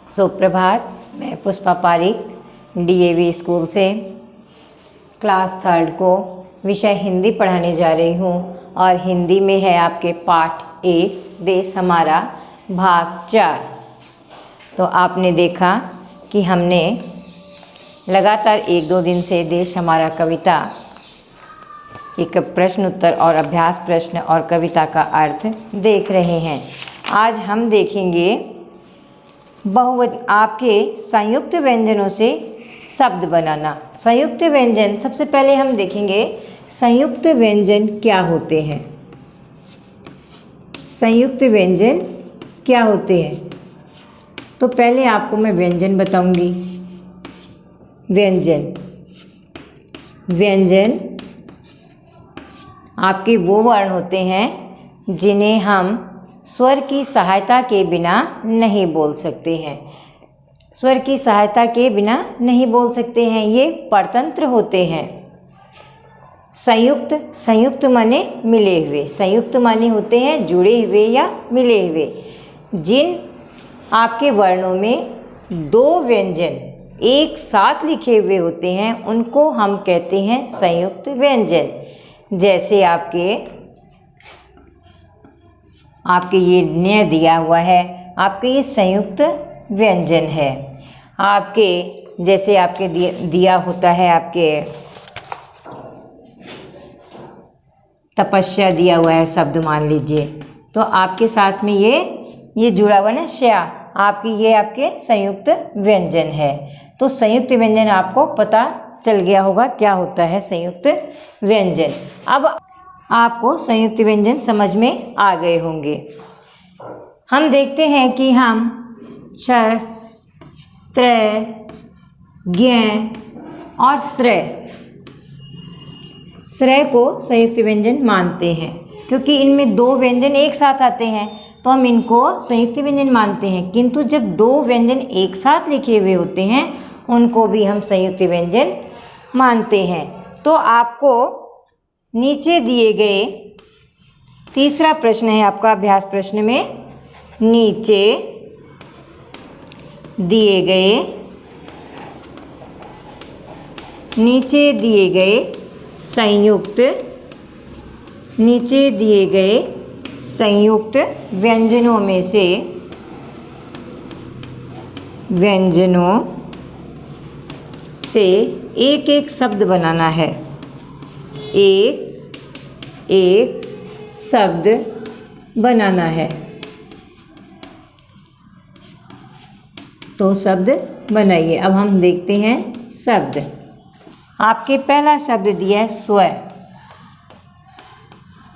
सुप्रभात। मैं Pushpa Pareek DAV school से क्लास 3 को विषय हिंदी पढ़ाने जा रही हूँ और हिंदी में है आपके पाठ 1 देश हमारा भाग 4। तो आपने देखा कि हमने लगातार 1-2 दिन से देश हमारा कविता एक प्रश्न उत्तर और अभ्यास प्रश्न और कविता का अर्थ देख रहे हैं। आज हम देखेंगे आपके संयुक्त व्यंजनों से शब्द बनाना। संयुक्त व्यंजन सबसे पहले हम देखेंगे संयुक्त व्यंजन क्या होते हैं। संयुक्त व्यंजन क्या होते हैं तो पहले आपको मैं व्यंजन बताऊंगी। व्यंजन आपके वो वर्ण होते हैं जिन्हें हम स्वर की सहायता के बिना नहीं बोल सकते हैं। स्वर की सहायता के बिना नहीं बोल सकते हैं, ये परतंत्र होते हैं। संयुक्त माने मिले हुए, संयुक्त माने होते हैं जुड़े हुए या मिले हुए। जिन आपके वर्णों में 2 व्यंजन एक साथ लिखे हुए होते हैं उनको हम कहते हैं संयुक्त व्यंजन। जैसे आपके ये न्य दिया हुआ है, आपके ये संयुक्त व्यंजन है। आपके जैसे आपके दिया होता है, आपके तपस्या दिया हुआ है शब्द मान लीजिए, तो आपके साथ में ये जुड़ा हुआ ना श्या, आपकी ये आपके संयुक्त व्यंजन है। तो संयुक्त व्यंजन आपको पता चल गया होगा क्या होता है संयुक्त व्यंजन। अब आपको संयुक्त व्यंजन समझ में आ गए होंगे। हम देखते हैं कि हम शस, त्रय, ज्ञ और श्रय को संयुक्त व्यंजन मानते हैं क्योंकि इनमें 2 व्यंजन एक साथ आते हैं तो हम इनको संयुक्त व्यंजन मानते हैं। किंतु जब 2 व्यंजन एक साथ लिखे हुए होते हैं उनको भी हम संयुक्त व्यंजन मानते हैं। तो आपको नीचे दिए गए तीसरा प्रश्न है आपका अभ्यास प्रश्न में, नीचे दिए गए संयुक्त व्यंजनों से एक एक शब्द बनाना है। एक शब्द बनाना है। तो शब्द बनाइए। अब हम देखते हैं शब्द। आपके पहला शब्द दिया है स्व।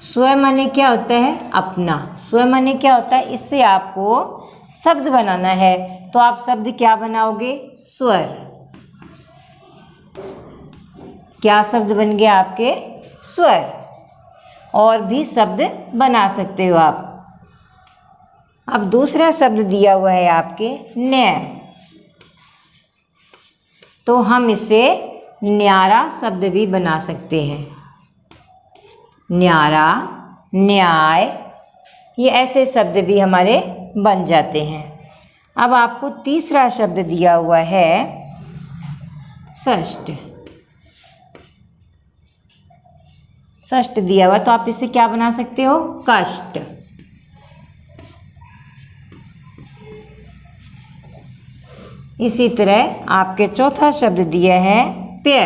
स्व माने क्या होता है? अपना। स्व माने क्या होता है? इससे आपको शब्द बनाना है तो आप शब्द क्या बनाओगे? स्वर। क्या शब्द बन गया आपके? स्वर। और भी शब्द बना सकते हो आप। अब दूसरा शब्द दिया हुआ है आपके न्याय, तो हम इसे न्यारा शब्द भी बना सकते हैं। न्यारा, न्याय, ये ऐसे शब्द भी हमारे बन जाते हैं। अब आपको तीसरा शब्द दिया हुआ है षष्ठ। षष्ठ दिया हुआ तो आप इसे क्या बना सकते हो? कष्ट। इसी तरह आपके चौथा शब्द दिया है प्य।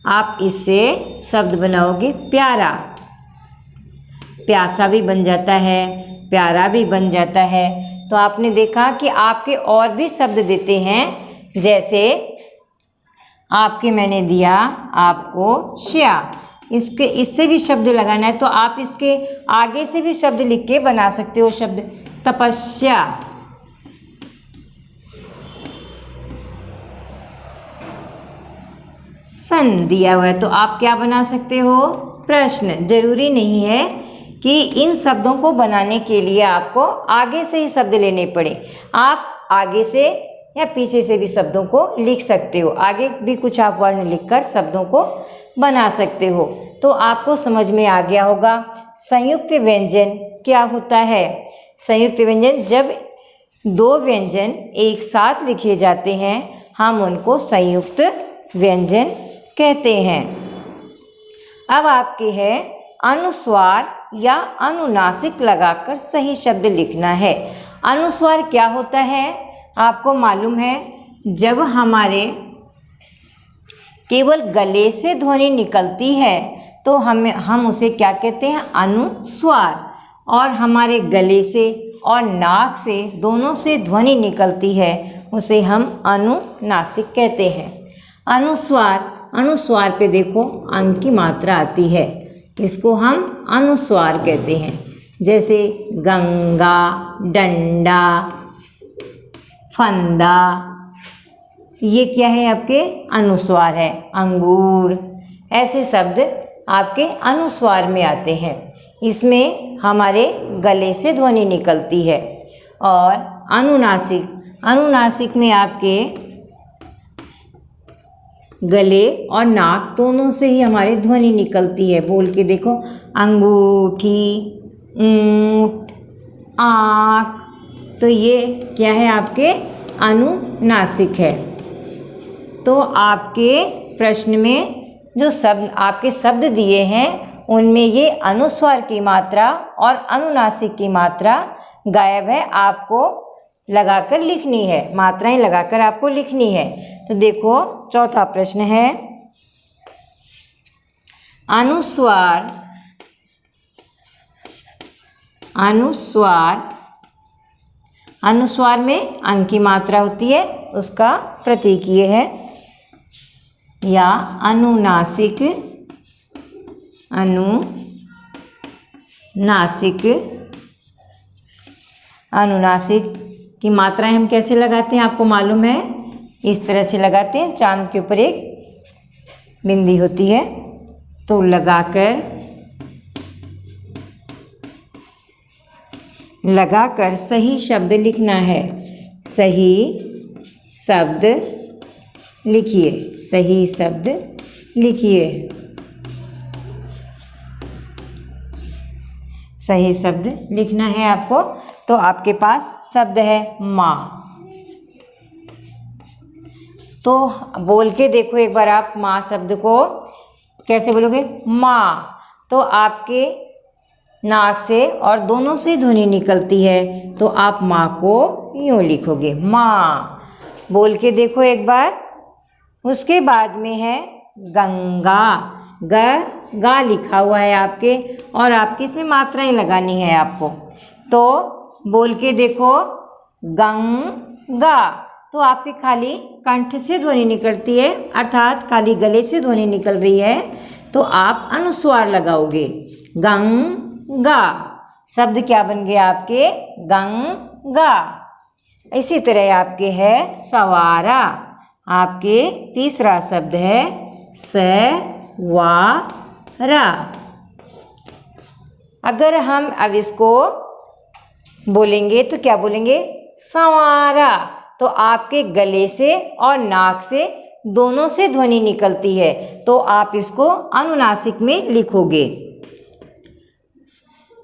आप इससे शब्द बनाओगे प्यारा। प्यासा भी बन जाता है, प्यारा भी बन जाता है। तो आपने देखा कि आपके और भी शब्द देते हैं, जैसे आपके मैंने दिया आपको श्या, इससे भी शब्द लगाना है तो आप इसके आगे से भी शब्द लिख के बना सकते हो शब्द तपस्या। सन दिया हुआ है तो आप क्या बना सकते हो? प्रश्न। जरूरी नहीं है कि इन शब्दों को बनाने के लिए आपको आगे से ही शब्द लेने पड़े। आप आगे से या पीछे से भी शब्दों को लिख सकते हो। आगे भी कुछ आप वर्ण लिखकर शब्दों को बना सकते हो। तो आपको समझ में आ गया होगा संयुक्त व्यंजन क्या होता है। संयुक्त व्यंजन, जब दो व्यंजन एक साथ लिखे जाते हैं हम उनको संयुक्त व्यंजन कहते हैं। अब आपके है अनुस्वार या अनुनासिक लगाकर सही शब्द लिखना है। अनुस्वार क्या होता है आपको मालूम है, जब हमारे केवल गले से ध्वनि निकलती है तो हम उसे क्या कहते हैं, अनुस्वार। और हमारे गले से और नाक से दोनों से ध्वनि निकलती है उसे हम अनुनासिक कहते हैं। अनुस्वार, अनुस्वार पे देखो अंग की मात्रा आती है, इसको हम अनुस्वार कहते हैं। जैसे गंगा, डंडा, फंदा, ये क्या है आपके अनुस्वार है। अंगूर, ऐसे शब्द आपके अनुस्वार में आते हैं। इसमें हमारे गले से ध्वनि निकलती है। और अनुनासिक, अनुनासिक में आपके गले और नाक दोनों से ही हमारे ध्वनि निकलती है। बोल के देखो, अंगूठी, ऊंट, आँख, तो ये क्या है आपके अनुनासिक है। तो आपके प्रश्न में जो शब्द आपके शब्द दिए हैं उनमें ये अनुस्वार की मात्रा और अनुनासिक की मात्रा गायब है, आपको लगाकर लिखनी है, मात्राएं लगाकर आपको लिखनी है। तो देखो चौथा प्रश्न है, अनुस्वार, अनुस्वार, अनुस्वार में अंग की मात्रा होती है, उसका प्रतीक ये है। या अनुनासिक, अनुनासिक, अनुनासिक की मात्राएं हम कैसे लगाते हैं आपको मालूम है, इस तरह से लगाते हैं। चांद के ऊपर एक बिंदी होती है तो लगाकर सही शब्द लिखना है। सही शब्द लिखिए, सही शब्द लिखिए, सही शब्द लिखना है आपको। तो आपके पास शब्द है माँ, तो बोल के देखो एक बार आप माँ शब्द को कैसे बोलोगे, माँ। तो आपके नाक से और दोनों से ध्वनि निकलती है तो आप माँ को यूँ लिखोगे, माँ। बोल के देखो एक बार। उसके बाद में है गंगा, गा लिखा हुआ है आपके, और आपकी इसमें मात्राएं लगानी है आपको। तो बोल के देखो, गंगा। तो आपके खाली कंठ से ध्वनि निकलती है, अर्थात खाली गले से ध्वनि निकल रही है, तो आप अनुस्वार लगाओगे, गंगा। शब्द क्या बन गया आपके, गंगा। इसी तरह आपके है सवारा, आपके तीसरा शब्द है सवारा। अगर हम अब इसको बोलेंगे तो क्या बोलेंगे, संवारा। तो आपके गले से और नाक से दोनों से ध्वनि निकलती है तो आप इसको अनुनासिक में लिखोगे,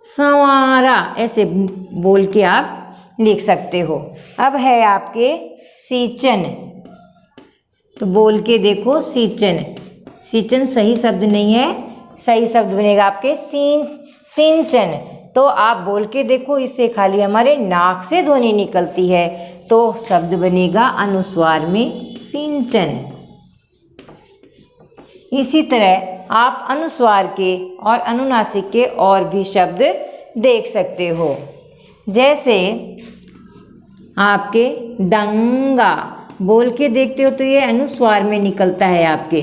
संवारा। ऐसे बोल के आप लिख सकते हो। अब है आपके सींचन, तो बोल के देखो सींचन। सींचन सही शब्द नहीं है, सही शब्द बनेगा आपके सिंचन। तो आप बोल के देखो, इससे खाली हमारे नाक से ध्वनि निकलती है तो शब्द बनेगा अनुस्वार में सिंचन। इसी तरह आप अनुस्वार के और अनुनासिक के और भी शब्द देख सकते हो। जैसे आपके दंगा, बोल के देखते हो तो ये अनुस्वार में निकलता है आपके।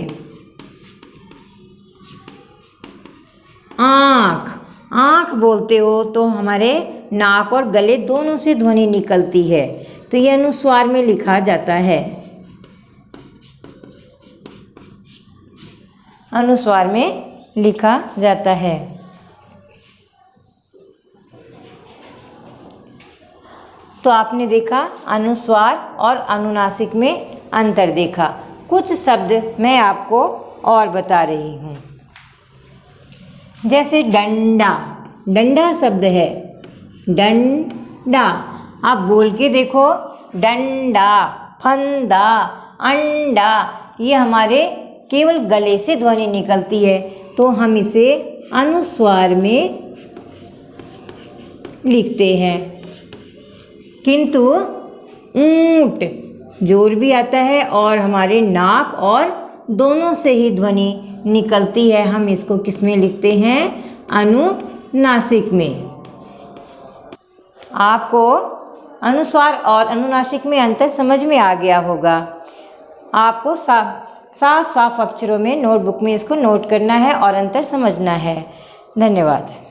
आँख, आँख बोलते हो तो हमारे नाक और गले दोनों से ध्वनि निकलती है तो ये अनुस्वार में लिखा जाता है, अनुस्वार में लिखा जाता है। तो आपने देखा अनुस्वार और अनुनासिक में अंतर देखा। कुछ शब्द मैं आपको और बता रही हूँ। जैसे डंडा, डंडा शब्द है, डंडा। डा। आप बोल के देखो, डंडा, फंदा, अंडा। ये हमारे केवल गले से ध्वनि निकलती है, तो हम इसे अनुस्वार में लिखते हैं। किंतु ऊंट जोर भी आता है और हमारे नाक और दोनों से ही ध्वनि निकलती है। हम इसको किस में लिखते हैं? अनुनासिक में। आपको अनुस्वार और अनुनासिक में अंतर समझ में आ गया होगा। आपको साफ साफ अक्षरों में नोटबुक में इसको नोट करना है और अंतर समझना है। धन्यवाद।